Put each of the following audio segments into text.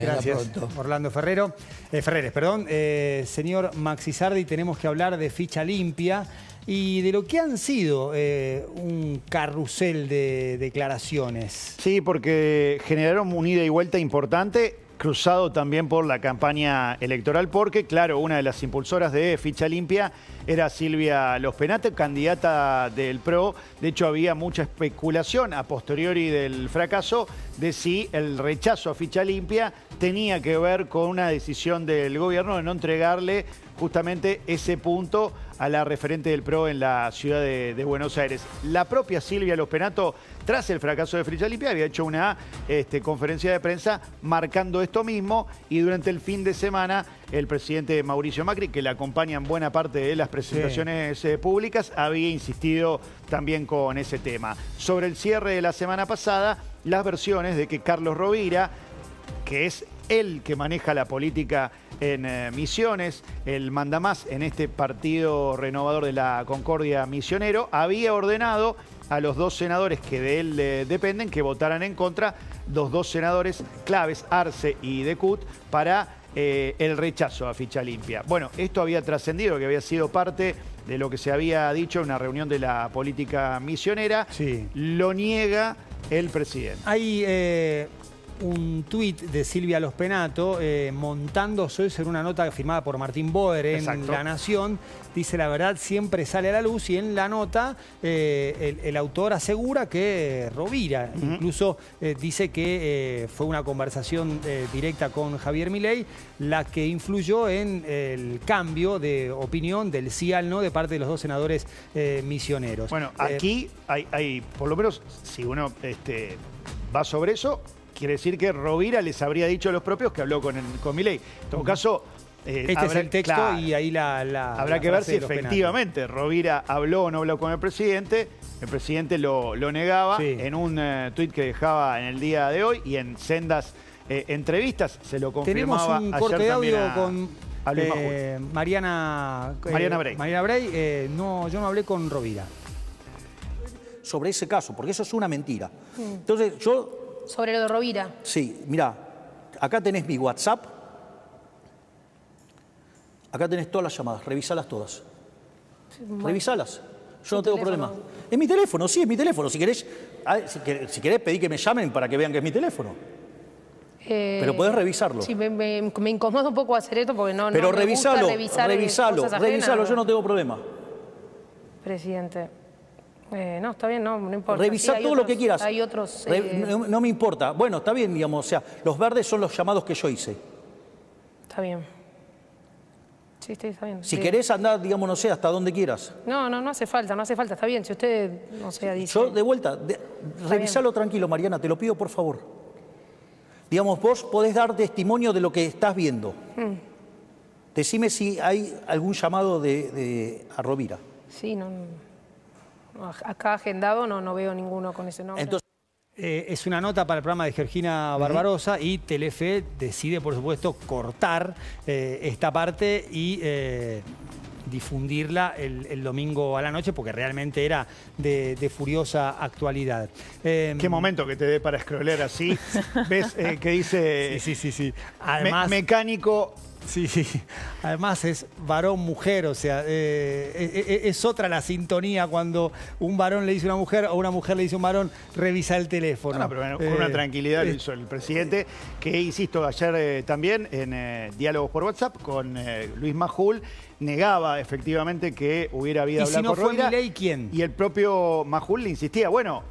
Gracias, Orlando Ferreres, perdón. Señor Maxi-Sardi, tenemos que hablar de ficha limpia y de lo que han sido un carrusel de declaraciones. Sí, porque generaron un ida y vuelta importante, cruzado también por la campaña electoral, porque, claro, una de las impulsoras de Ficha Limpia era Silvia Los Penate, candidata del PRO. De hecho, había mucha especulación a posteriori del fracaso de si el rechazo a Ficha Limpia tenía que ver con una decisión del gobierno de no entregarle justamente ese punto a la referente del PRO en la ciudad de Buenos Aires. La propia Silvia Los Penato, tras el fracaso de Ficha Limpia, había hecho una conferencia de prensa marcando esto mismo, y durante el fin de semana el presidente Mauricio Macri, que le acompaña en buena parte de las presentaciones públicas, había insistido también con ese tema. Sobre el cierre de la semana pasada, las versiones de que Carlos Rovira, que es él que maneja la política en Misiones, el mandamás en este partido renovador de la Concordia Misionero, había ordenado a los dos senadores que de él dependen que votaran en contra, los dos senadores claves, Arce y Decut, para el rechazo a Ficha Limpia. Bueno, esto había trascendido, que había sido parte de lo que se había dicho en una reunión de la política misionera. Sí. Lo niega el presidente. Hay un tuit de Silvia Los Penato montándose en una nota firmada por Martín Boer en La Nación. Dice: la verdad siempre sale a la luz, y en la nota el autor asegura que Rovira, incluso dice que fue una conversación directa con Javier Milei la que influyó en el cambio de opinión del sí al no de parte de los dos senadores misioneros. Bueno, aquí hay, por lo menos, si uno va sobre eso, quiere decir que Rovira les habría dicho a los propios que habló con Milei. En todo caso, este es el texto, claro, y ahí habrá que ver si efectivamente Rovira habló o no habló con el presidente. El presidente lo negaba en un tuit que dejaba en el día de hoy, y en sendas entrevistas se lo confirmaba. Tenemos un corte de audio con Mariana Bray. Mariana Bray. No, yo no hablé con Rovira. Sobre ese caso, porque eso es una mentira. Entonces yo... Sobre lo de Rovira. Sí, mirá, acá tenés mi WhatsApp, acá tenés todas las llamadas, revisalas todas. Sí, bueno. Revisalas, yo no tengo problema. Es mi teléfono, sí, es mi teléfono. Si querés pedí que me llamen para que vean que es mi teléfono. Pero podés revisarlo. Sí, me incomoda un poco hacer esto porque no Pero me gusta revisalo, yo no tengo problema. Presidente. No, está bien, no importa. Revisá todo lo que quieras. Hay otros... No me importa. Bueno, está bien, digamos, o sea, los verdes son los llamados que yo hice. Está bien. Sí, está bien. Si querés andar, digamos, no sé, hasta donde quieras. No hace falta, está bien. Si usted, no sé, dice... Yo, de vuelta, revisalo tranquilo, Mariana, te lo pido, por favor. Digamos, vos podés dar testimonio de lo que estás viendo. Decime si hay algún llamado a Rovira. Sí, acá agendado no veo ninguno con ese nombre. Entonces, es una nota para el programa de Georgina Barbarosa, y Telefe decide, por supuesto, cortar esta parte y difundirla el domingo a la noche, porque realmente era de furiosa actualidad. Qué momento que te dé para scrollear así. ¿Ves que dice sí. Además, mecánico? Sí. Además es varón-mujer, o sea, es otra la sintonía cuando un varón le dice a una mujer o una mujer le dice a un varón: revisa el teléfono. No, pero con una tranquilidad lo hizo el presidente, que, insisto, ayer también en diálogos por WhatsApp con Luis Majul, negaba efectivamente que hubiera habido hablado con Rovira. ¿Y si no fue Milei, quién? Y el propio Majul le insistía: bueno,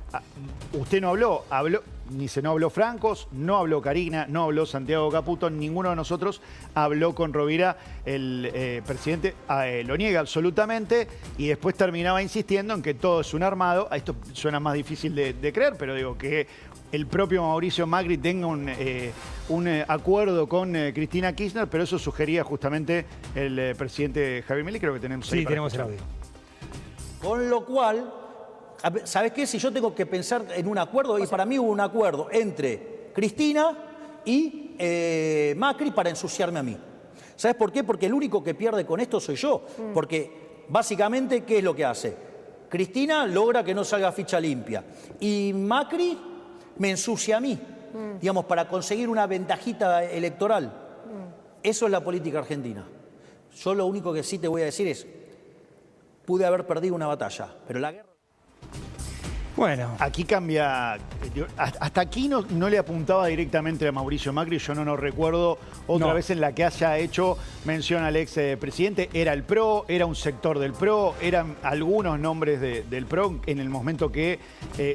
usted no habló. No habló Francos, no habló Karina, no habló Santiago Caputo, ninguno de nosotros habló con Rovira. El presidente lo niega absolutamente, y después terminaba insistiendo en que todo es un armado. Esto suena más difícil de creer, pero digo que el propio Mauricio Macri tenga un acuerdo con Cristina Kirchner, pero eso sugería justamente el presidente Javier Milei. Creo que tenemos ahí. Sí, tenemos el audio. Con lo cual... ¿Sabes qué? Si yo tengo que pensar en un acuerdo, y para mí hubo un acuerdo entre Cristina y Macri para ensuciarme a mí. ¿Sabes por qué? Porque el único que pierde con esto soy yo. Porque básicamente, ¿qué es lo que hace? Cristina logra que no salga Ficha Limpia y Macri me ensucia a mí. digamos, para conseguir una ventajita electoral. Eso es la política argentina. Yo lo único que sí te voy a decir es, pude haber perdido una batalla, pero la guerra... Bueno, aquí cambia. Hasta aquí no le apuntaba directamente a Mauricio Macri. Yo no recuerdo otra vez en la que haya hecho mención al ex presidente. Era el PRO, era un sector del PRO, eran algunos nombres del PRO en el momento que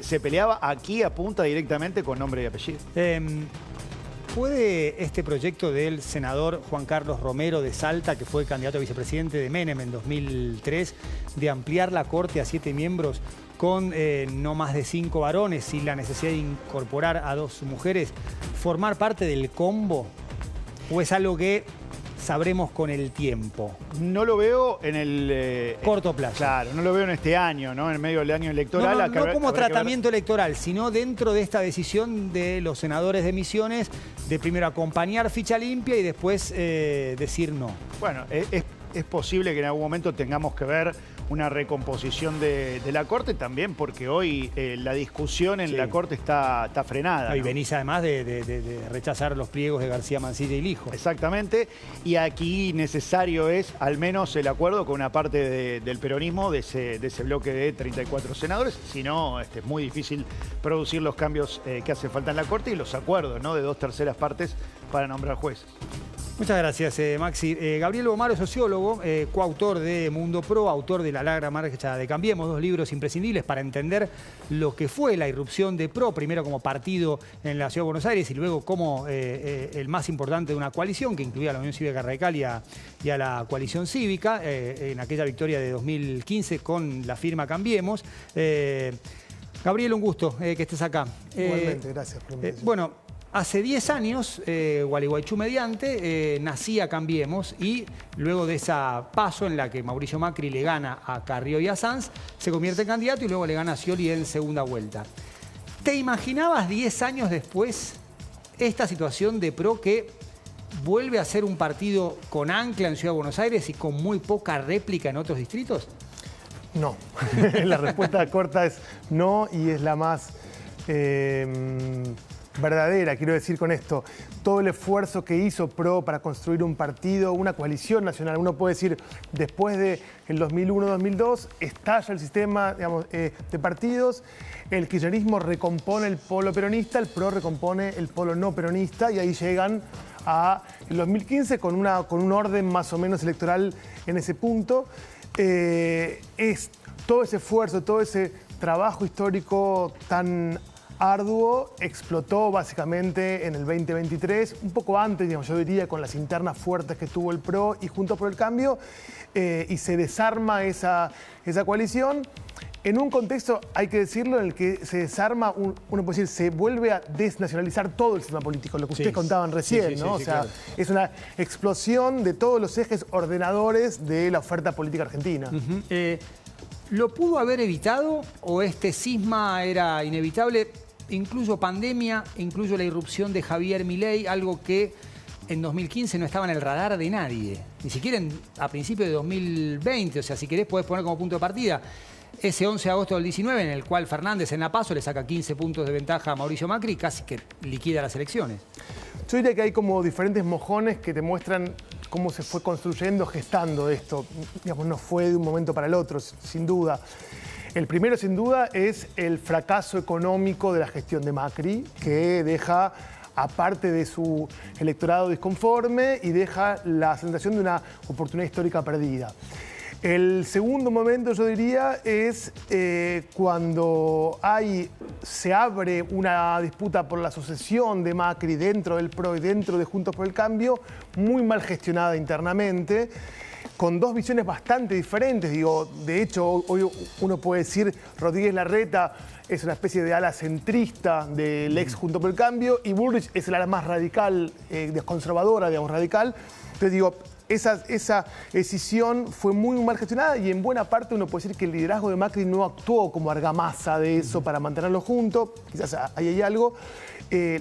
se peleaba. Aquí apunta directamente con nombre y apellido. ¿Puede este proyecto del senador Juan Carlos Romero de Salta, que fue candidato a vicepresidente de Menem en 2003, de ampliar la Corte a 7 miembros con no más de 5 varones sin la necesidad de incorporar a 2 mujeres, formar parte del combo? ¿O es algo que sabremos con el tiempo? No lo veo en el... corto plazo. Claro, no lo veo en este año, ¿no? En medio del año electoral. No como tratamiento electoral, sino dentro de esta decisión de los senadores de Misiones de primero acompañar ficha limpia y después decir no. Bueno, es posible que en algún momento tengamos que ver una recomposición de la Corte también, porque hoy la discusión en la Corte está frenada, ¿no? Y venís además de rechazar los pliegos de García Mancilla y Lijo. Exactamente, y aquí necesario es al menos el acuerdo con una parte del peronismo, de ese bloque de 34 senadores, si no es muy difícil producir los cambios que hace falta en la Corte y los acuerdos, ¿no?, de 2/3 partes para nombrar jueces. Muchas gracias, Maxi. Gabriel Bomaro, sociólogo, coautor de Mundo Pro, autor de La larga marcha de Cambiemos, 2 libros imprescindibles para entender lo que fue la irrupción de Pro, primero como partido en la Ciudad de Buenos Aires y luego como el más importante de una coalición que incluía a la Unión Cívica Radical y a la coalición cívica, en aquella victoria de 2015 con la firma Cambiemos. Gabriel, un gusto que estés acá. Igualmente, gracias por la invitación. Bueno, hace 10 años, Gualeguaychú mediante, nacía Cambiemos y luego de esa paso en la que Mauricio Macri le gana a Carrió y a Sanz, se convierte en candidato y luego le gana a Scioli en segunda vuelta. ¿Te imaginabas 10 años después esta situación de Pro que vuelve a ser un partido con ancla en Ciudad de Buenos Aires y con muy poca réplica en otros distritos? No. La respuesta corta es no y es la más... verdadera, quiero decir con esto, todo el esfuerzo que hizo Pro para construir un partido, una coalición nacional. Uno puede decir, después del 2001-2002, estalla el sistema, digamos, de partidos, el kirchnerismo recompone el polo peronista, el Pro recompone el polo no peronista y ahí llegan a el 2015 con un orden más o menos electoral en ese punto. Es todo ese esfuerzo, todo ese trabajo histórico tan arduo explotó básicamente en el 2023, un poco antes, digamos, yo diría, con las internas fuertes que tuvo el PRO y Juntos por el Cambio, y se desarma esa coalición en un contexto, hay que decirlo, en el que se desarma, uno puede decir, se vuelve a desnacionalizar todo el sistema político, lo que ustedes contaban recién, ¿no? O sea, claro, es una explosión de todos los ejes ordenadores de la oferta política argentina. ¿Lo pudo haber evitado o este cisma era inevitable? Incluso pandemia, incluso la irrupción de Javier Milei, algo que en 2015 no estaba en el radar de nadie. Ni siquiera a principios de 2020, o sea, si querés podés poner como punto de partida ese 11 de agosto del 19, en el cual Fernández en la PASO le saca 15 puntos de ventaja a Mauricio Macri y casi que liquida las elecciones. Yo diría que hay como diferentes mojones que te muestran cómo se fue construyendo, gestando esto. Digamos, no fue de un momento para el otro, sin duda. El primero, sin duda, es el fracaso económico de la gestión de Macri, que deja, aparte de su electorado disconforme, y deja la sensación de una oportunidad histórica perdida. El segundo momento, yo diría, es cuando se abre una disputa por la sucesión de Macri dentro del PRO y dentro de Juntos por el Cambio, muy mal gestionada internamente, con 2 visiones bastante diferentes. Digo, de hecho, hoy uno puede decir Rodríguez Larreta es una especie de ala centrista del ex Juntos por el Cambio y Bullrich es el ala más radical, conservadora, digamos, radical. Entonces digo, esa decisión fue muy mal gestionada y en buena parte uno puede decir que el liderazgo de Macri no actuó como argamasa de eso para mantenerlo junto. Quizás ahí hay algo.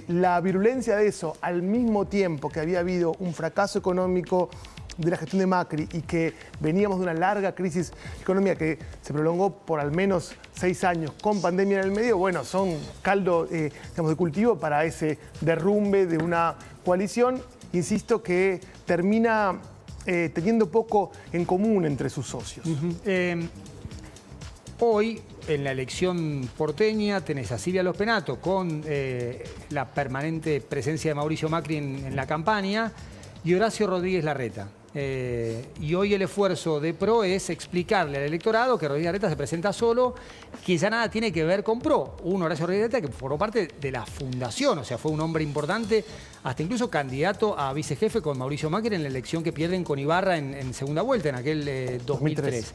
La virulencia de eso, al mismo tiempo que había habido un fracaso económico de la gestión de Macri y que veníamos de una larga crisis económica que se prolongó por al menos 6 años con pandemia en el medio, bueno, son caldo digamos, de cultivo para ese derrumbe de una coalición, insisto, que termina teniendo poco en común entre sus socios. Hoy, en la elección porteña, tenés a Silvia Los Penato con la permanente presencia de Mauricio Macri en la campaña y Horacio Rodríguez Larreta. Y hoy el esfuerzo de PRO es explicarle al electorado que Rodríguez Larreta se presenta solo, que ya nada tiene que ver con PRO. Un Horacio Rodríguez Larreta que formó parte de la fundación, o sea, fue un hombre importante, hasta incluso candidato a vicejefe con Mauricio Macri en la elección que pierden con Ibarra en segunda vuelta, en aquel 2003.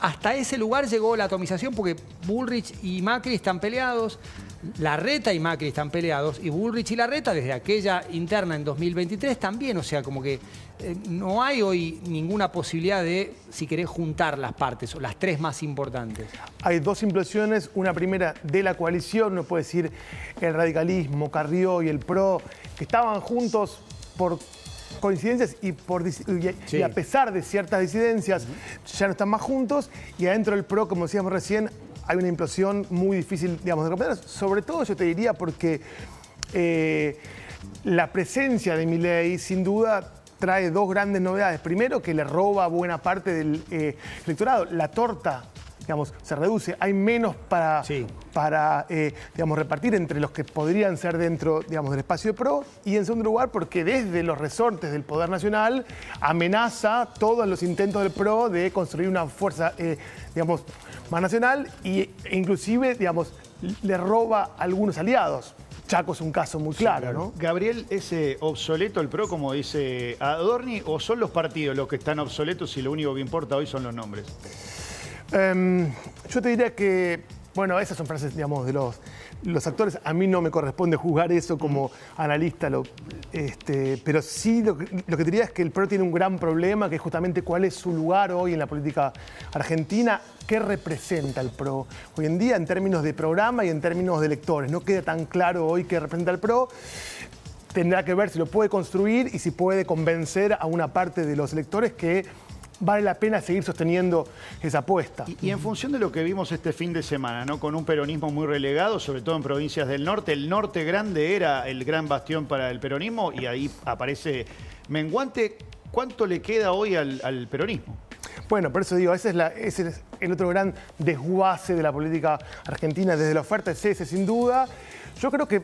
Hasta ese lugar llegó la atomización porque Bullrich y Macri están peleados, Larreta y Macri están peleados y Bullrich y Larreta desde aquella interna en 2023 también, o sea, como que no hay hoy ninguna posibilidad de, si querés, juntar las partes o las tres más importantes. Hay dos implosiones, una primera de la coalición, no puede decir el radicalismo, Carrió y el PRO, que estaban juntos por coincidencias y a pesar de ciertas disidencias ya no están más juntos y adentro del PRO, como decíamos recién, hay una implosión muy difícil, digamos, de romper. Sobre todo yo te diría porque la presencia de Milei sin duda trae dos grandes novedades. Primero, que le roba buena parte del electorado. La torta, digamos, se reduce, hay menos para digamos, repartir entre los que podrían ser dentro, digamos, del espacio de PRO. Y en segundo lugar, porque desde los resortes del Poder Nacional amenaza todos los intentos del PRO de construir una fuerza, digamos, más nacional e inclusive, digamos, le roba a algunos aliados. Chaco es un caso muy claro, ¿no? Gabriel, ¿es obsoleto el PRO, como dice Adorni, o son los partidos los que están obsoletos y lo único que importa hoy son los nombres? Yo te diría que, bueno, esas son frases, digamos, de los actores. A mí no me corresponde juzgar eso como analista, pero sí lo que te diría es que el PRO tiene un gran problema, que es justamente cuál es su lugar hoy en la política argentina, qué representa el PRO hoy en día en términos de programa y en términos de electores. No queda tan claro hoy qué representa el PRO. Tendrá que ver si lo puede construir y si puede convencer a una parte de los electores que vale la pena seguir sosteniendo esa apuesta. Y en función de lo que vimos este fin de semana, ¿no? Con un peronismo muy relegado, sobre todo en provincias del norte, el norte grande era el gran bastión para el peronismo y ahí aparece menguante. ¿Cuánto le queda hoy al peronismo? Bueno, por eso digo, ese es el otro gran desguace de la política argentina desde la oferta, es ese sin duda. Yo creo que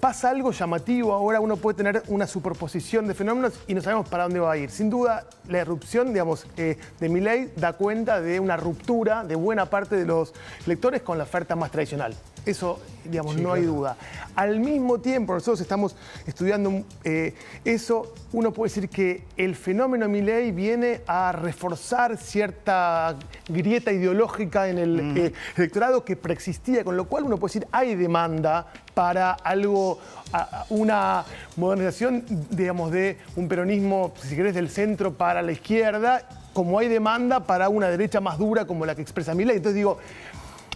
pasa algo llamativo, ahora uno puede tener una superposición de fenómenos y no sabemos para dónde va a ir. Sin duda, la irrupción, digamos, de Milei da cuenta de una ruptura de buena parte de los electores con la oferta más tradicional. Eso, digamos, sí, no hay duda. Al mismo tiempo, nosotros estamos estudiando eso, uno puede decir que el fenómeno Milei viene a reforzar cierta grieta ideológica en el electorado que preexistía, con lo cual uno puede decir hay demanda para algo, una modernización, digamos, de un peronismo, si querés, del centro para la izquierda, como hay demanda para una derecha más dura como la que expresa Milei. Entonces digo,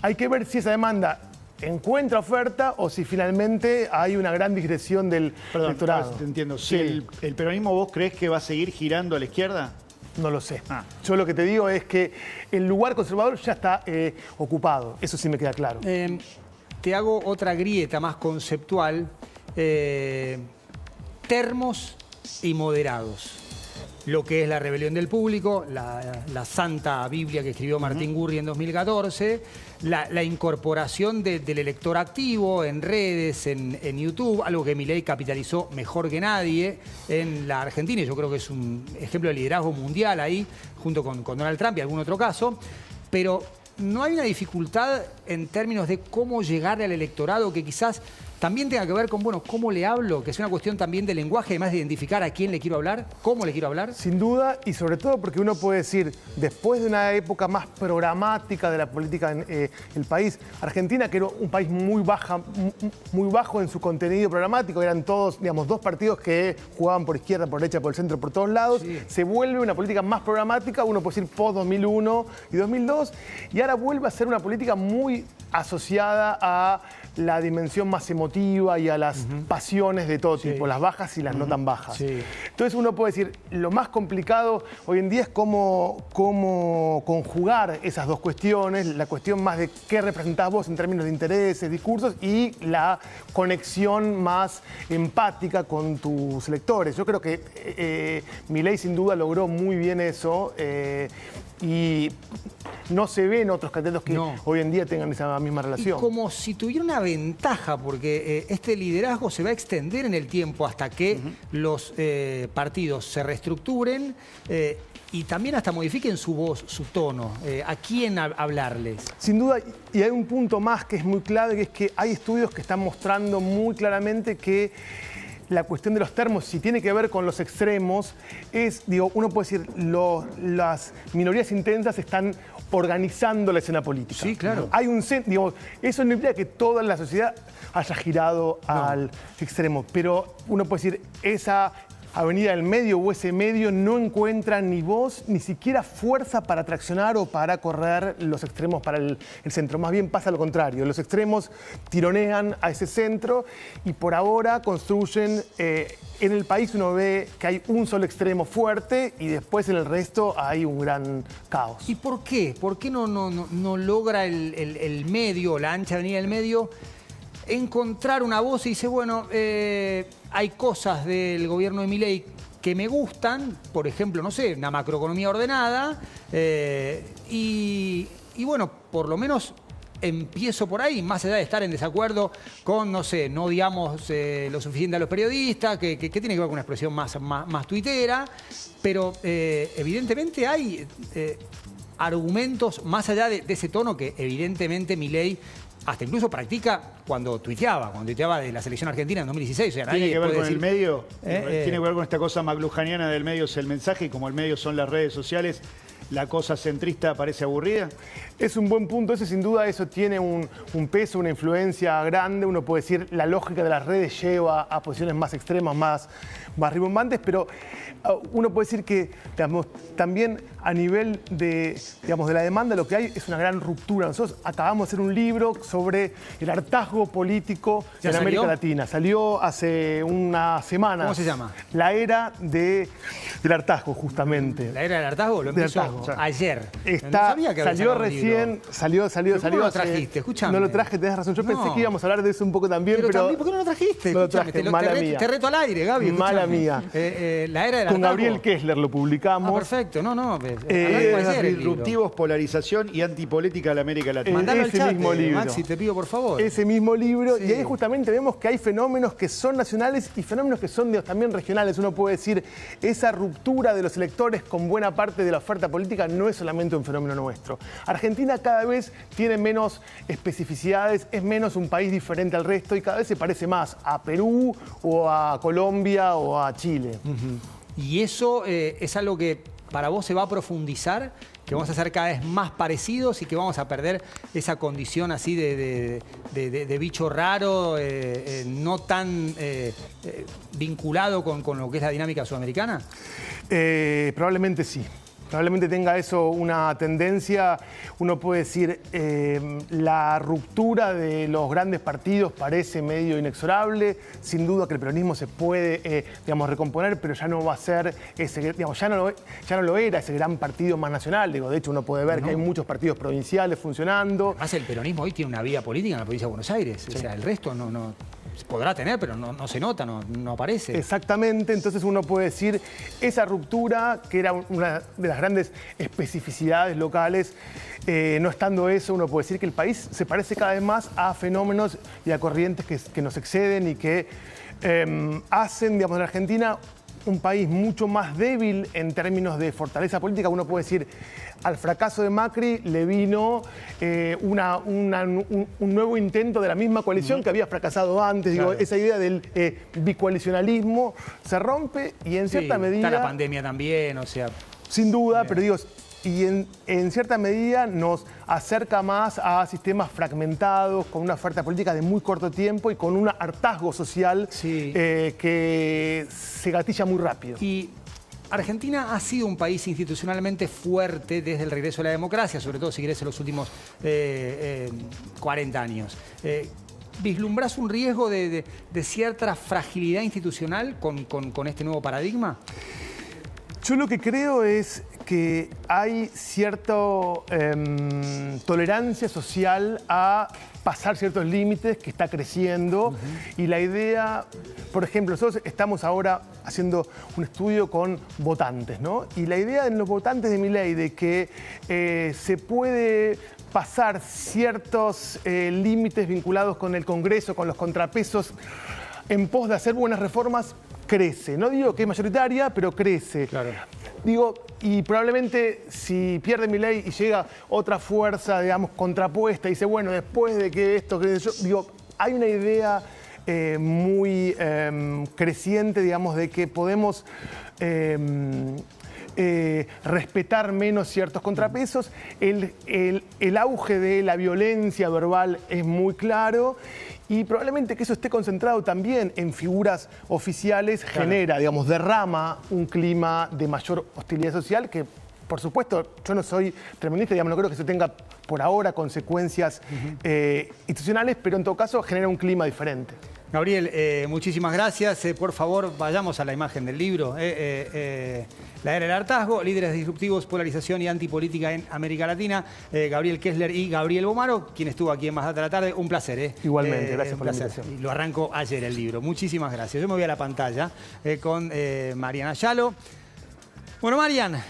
hay que ver si esa demanda encuentra oferta o si finalmente hay una gran digresión del electorado. Te entiendo. Sí. Si el peronismo, ¿vos creés que va a seguir girando a la izquierda? No lo sé. Yo lo que te digo es que el lugar conservador ya está ocupado. Eso sí me queda claro. Te hago otra grieta más conceptual. Termos y moderados. Lo que es la rebelión del público, la santa Biblia que escribió Martín Gurri en 2014, la incorporación del elector activo en redes, en YouTube, algo que Milei capitalizó mejor que nadie en la Argentina, y yo creo que es un ejemplo de liderazgo mundial ahí, junto con Donald Trump y algún otro caso, pero no hay una dificultad en términos de cómo llegarle al electorado que quizás también tenga que ver con, bueno, cómo le hablo, que es una cuestión también de lenguaje, además de identificar a quién le quiero hablar, cómo le quiero hablar. Sin duda, y sobre todo porque uno puede decir, después de una época más programática de la política en el país, Argentina, que era un país muy bajo en su contenido programático, eran todos, digamos, dos partidos que jugaban por izquierda, por derecha, por el centro, por todos lados, se vuelve una política más programática, uno puede decir post-2001 y 2002, y ahora vuelve a ser una política muy asociada a la dimensión más emotiva emotiva y a las pasiones de todo tipo, las bajas y las no tan bajas. Entonces uno puede decir, lo más complicado hoy en día es cómo conjugar esas dos cuestiones, la cuestión más de qué representás vos en términos de intereses, discursos, y la conexión más empática con tus lectores. Yo creo que Milei sin duda logró muy bien eso, y no se ven otros candidatos que hoy en día tengan esa misma relación. Y como si tuviera una ventaja, porque este liderazgo se va a extender en el tiempo hasta que los partidos se reestructuren y también hasta modifiquen su voz, su tono. ¿A quién hablarles? Sin duda, y hay un punto más que es muy clave, que es que hay estudios que están mostrando muy claramente que la cuestión de los termos, si tiene que ver con los extremos, es, digo, uno puede decir, las minorías intensas están organizando la escena política. Sí, claro. Hay un, digo, eso no implica que toda la sociedad haya girado al extremo, pero uno puede decir, esa avenida del medio o ese medio no encuentra ni voz, ni siquiera fuerza para traccionar o para correr los extremos para el centro. Más bien pasa lo contrario. Los extremos tironean a ese centro y por ahora construyen... en el país uno ve que hay un solo extremo fuerte y después en el resto hay un gran caos. ¿Y por qué? ¿Por qué no logra el medio, la ancha avenida del medio, encontrar una voz y dice, bueno, hay cosas del gobierno de Milei que me gustan, por ejemplo, no sé, una macroeconomía ordenada, y bueno, por lo menos empiezo por ahí, más allá de estar en desacuerdo con, no sé, no digamos lo suficiente a los periodistas, que tiene que ver con una expresión más tuitera, pero evidentemente hay argumentos más allá de ese tono que evidentemente Milei hasta incluso practica cuando tuiteaba de la selección argentina en 2016. O sea, ¿Tiene que ver con decir, el medio? ¿Tiene que ver con esta cosa maclujaniana del medio es el mensaje y como el medio son las redes sociales, la cosa centrista parece aburrida? Es un buen punto, ese sin duda eso tiene un peso, una influencia grande. Uno puede decir la lógica de las redes lleva a posiciones más extremas, más rimbombantes, pero uno puede decir que, digamos, también a nivel de la demanda lo que hay es una gran ruptura. Nosotros acabamos de hacer un libro sobre el hartazgo político en América Latina. Salió hace una semana. ¿Cómo se llama? La era del hartazgo, justamente. ¿La era del hartazgo? Lo empezó ayer. No sabía que salió recién, salió. ¿Cómo no lo trajiste? Escuchame. No lo traje, tenés razón. Yo pensé que íbamos a hablar de eso un poco también, pero también, ¿por qué no lo trajiste? No lo traje, mala mía. Te reto al aire, Gaby. Mala mía. La era del hartazgo. Con Gabriel Kessler lo publicamos. Perfecto. Disruptivos, polarización y antipolítica a la América Latina. Mandalo al chat, mismo libro. Maxi, te pido por favor. Ese mismo libro. Sí. Y ahí justamente vemos que hay fenómenos que son nacionales y fenómenos que son también regionales. Uno puede decir, esa ruptura de los electores con buena parte de la oferta política no es solamente un fenómeno nuestro. Argentina cada vez tiene menos especificidades, es menos un país diferente al resto y cada vez se parece más a Perú o a Colombia o a Chile. Y eso es algo que para vos se va a profundizar, que vamos a ser cada vez más parecidos y que vamos a perder esa condición así de bicho raro, no tan vinculado con lo que es la dinámica sudamericana. Probablemente sí. Probablemente tenga eso una tendencia. Uno puede decir, la ruptura de los grandes partidos parece medio inexorable. Sin duda que el peronismo se puede, recomponer, pero ya no va a ser ese, ya no lo era ese gran partido más nacional. De hecho, uno puede ver que hay muchos partidos provinciales funcionando. Además, el peronismo hoy tiene una vida política en la provincia de Buenos Aires. Sí. O sea, el resto no podrá tener, pero no se nota, no aparece. Exactamente, entonces uno puede decir, esa ruptura, que era una de las grandes especificidades locales, no estando eso, uno puede decir que el país se parece cada vez más a fenómenos y a corrientes que nos exceden y que hacen, de la Argentina un país mucho más débil en términos de fortaleza política. Uno puede decir, al fracaso de Macri le vino un nuevo intento de la misma coalición que había fracasado antes. Claro. Esa idea del bicoalicionalismo se rompe y en cierta medida... Está la pandemia también, o sea... Sin duda, pero y en cierta medida nos acerca más a sistemas fragmentados, con una oferta política de muy corto tiempo y con un hartazgo social que se gatilla muy rápido. Y Argentina ha sido un país institucionalmente fuerte desde el regreso a la democracia, sobre todo si querés en los últimos 40 años. ¿Vislumbrás un riesgo de cierta fragilidad institucional con este nuevo paradigma? Yo lo que creo es que hay cierta tolerancia social a pasar ciertos límites que está creciendo y la idea, por ejemplo, nosotros estamos ahora haciendo un estudio con votantes, ¿no? Y la idea en los votantes de Milei de que se puede pasar ciertos límites vinculados con el Congreso, con los contrapesos, en pos de hacer buenas reformas, crece. No digo que es mayoritaria, pero crece. Claro. Digo, y probablemente si pierde Milei y llega otra fuerza, digamos, contrapuesta y dice, bueno, después de que esto, digo, hay una idea muy creciente, digamos, de que podemos respetar menos ciertos contrapesos. El auge de la violencia verbal es muy claro y probablemente que eso esté concentrado también en figuras oficiales genera, digamos, derrama un clima de mayor hostilidad social que, por supuesto, yo no soy tremendista, digamos, no creo que eso tenga por ahora consecuencias institucionales, pero en todo caso genera un clima diferente. Gabriel, muchísimas gracias. Por favor, vayamos a la imagen del libro. La era del hartazgo, líderes disruptivos, polarización y antipolítica en América Latina. Gabriel Kessler y Gabriel Bomaro, quien estuvo aquí en Más Data de la Tarde. Un placer. Igualmente, gracias por la invitación. Y lo arrancó ayer el libro. Muchísimas gracias. Yo me voy a la pantalla con Mariana Yalo. Bueno, Marian,